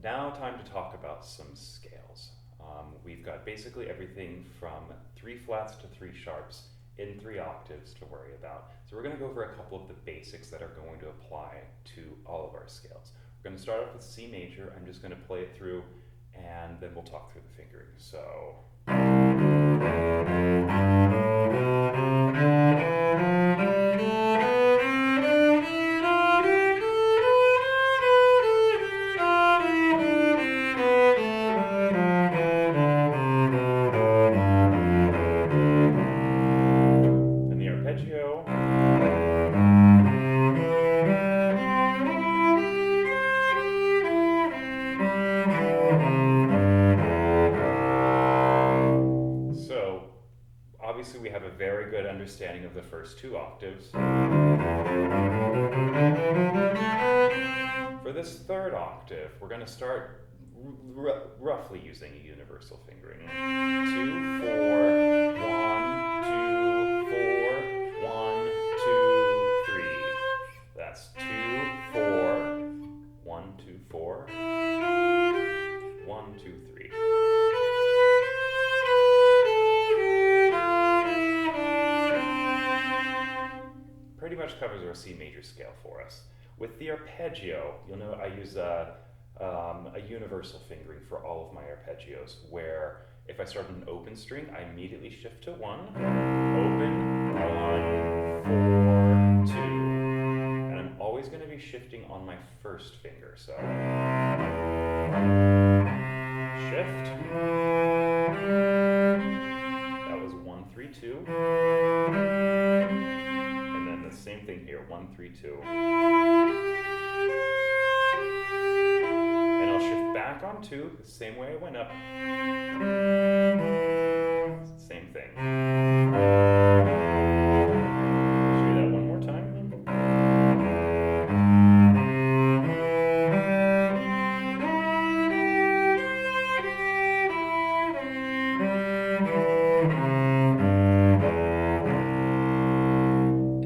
Now time to talk about some scales. We've got basically everything from 3 flats to 3 sharps in 3 octaves to worry about. So we're going to go over a couple of the basics that are going to apply to all of our scales. We're going to start off with C major. I'm just going to play it through and then we'll talk through the fingering. So and the arpeggio. So obviously we have a very good understanding of the first 2 octaves. For this 3rd octave, we're going to start roughly using a universal fingering. 2, 4, 1, 2, 4, 1, 2, 3. That's 2, 4, 1, 2, 4, 1, 2, 3. Pretty much covers our C major scale for us. With the arpeggio, you'll know I use a universal fingering for all of my arpeggios, where if I start an open string, I immediately shift to 1, open, 1, 4, 2. And I'm always going to be shifting on my first finger, so shift. That was 1, 3, 2. And then the same thing here, 1, 3, 2. And I'll shift back on 2, the same way I went up. Same thing. Show you that one more time.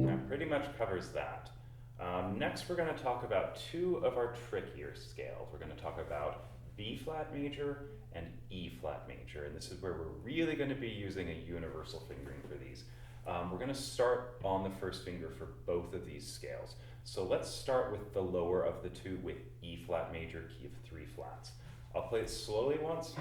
That pretty much covers that. Next, we're going to talk about 2 of our trickier scales. We're going to talk about B flat major and E flat major, and this is where we're really going to be using a universal fingering for these. We're going to start on the first finger for both of these scales. So let's start with the lower of the 2 with E flat major, key of 3 flats. I'll play it slowly once.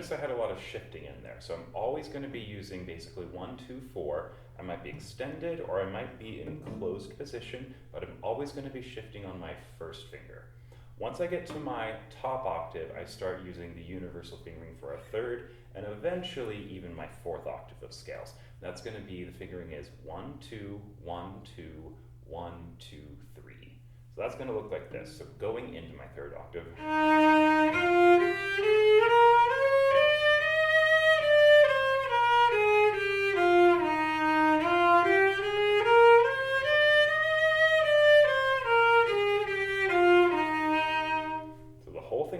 I had a lot of shifting in there, so I'm always going to be using basically 1, 2, 4. I might be extended or I might be in closed position, but I'm always going to be shifting on my first finger. Once I get to my top octave, I start using the universal fingering for a 3rd and eventually even my 4th octave of scales. That's going to be, the fingering is 1, 2, 1, 2, 1, 2, 3. So that's going to look like this. So going into my 3rd octave.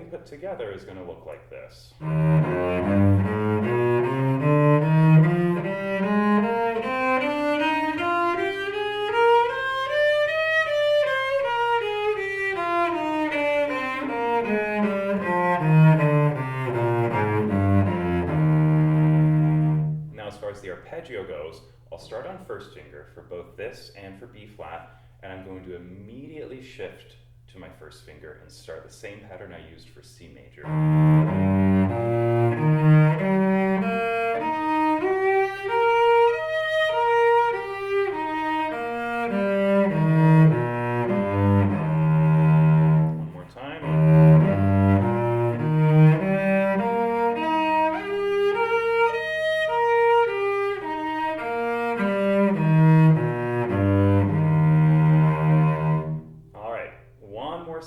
Put together is going to look like this. Now, as far as the arpeggio goes, I'll start on first finger for both this and for B flat, and I'm going to immediately shift to my first finger and start the same pattern I used for C major. One more time.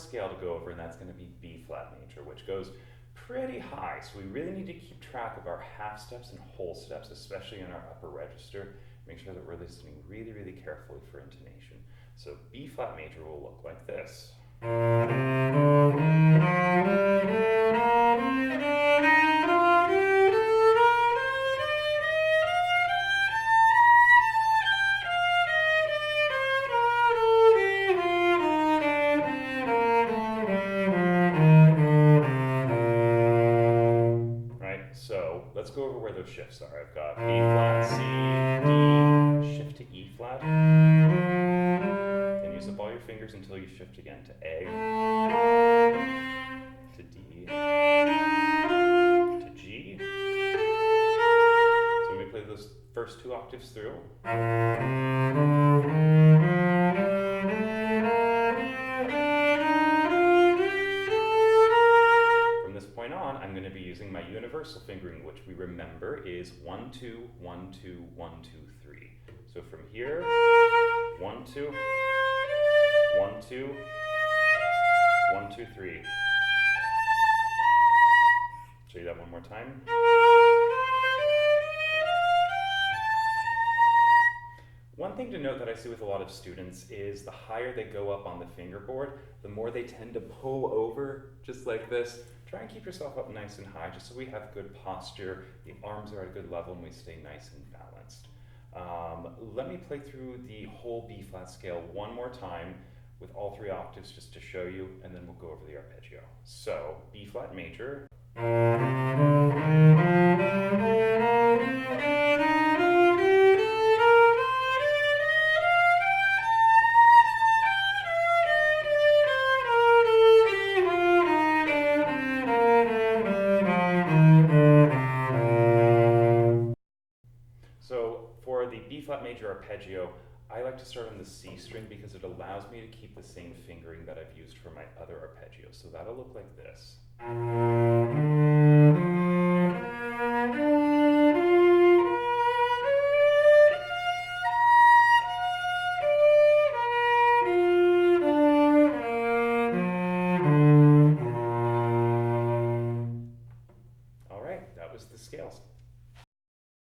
scale to go over, and that's going to be B flat major, which goes pretty high, so we really need to keep track of our half steps and whole steps, especially in our upper register. Make sure that we're listening really, really carefully for intonation. So B flat major will look like this. So let's go over where those shifts are. I've got A flat, C, D, shift to E flat, and use up all your fingers until you shift again to A, to D, to G. So let me play those first 2 octaves through. I'm going to be using my universal fingering, which we remember is 1, 2, 1, 2, 1, 2, 3. So from here, 1, 2, 1, 2, 1, 2, 3. Show you that one more time. One thing to note that I see with a lot of students is the higher they go up on the fingerboard, the more they tend to pull over, just like this. Try and keep yourself up nice and high, just so we have good posture, the arms are at a good level, and we stay nice and balanced. Let me play through the whole B flat scale one more time with all 3 octaves just to show you, and then we'll go over the arpeggio. So, B flat major. B flat major arpeggio, I like to start on the C string because it allows me to keep the same fingering that I've used for my other arpeggios. So that'll look like this.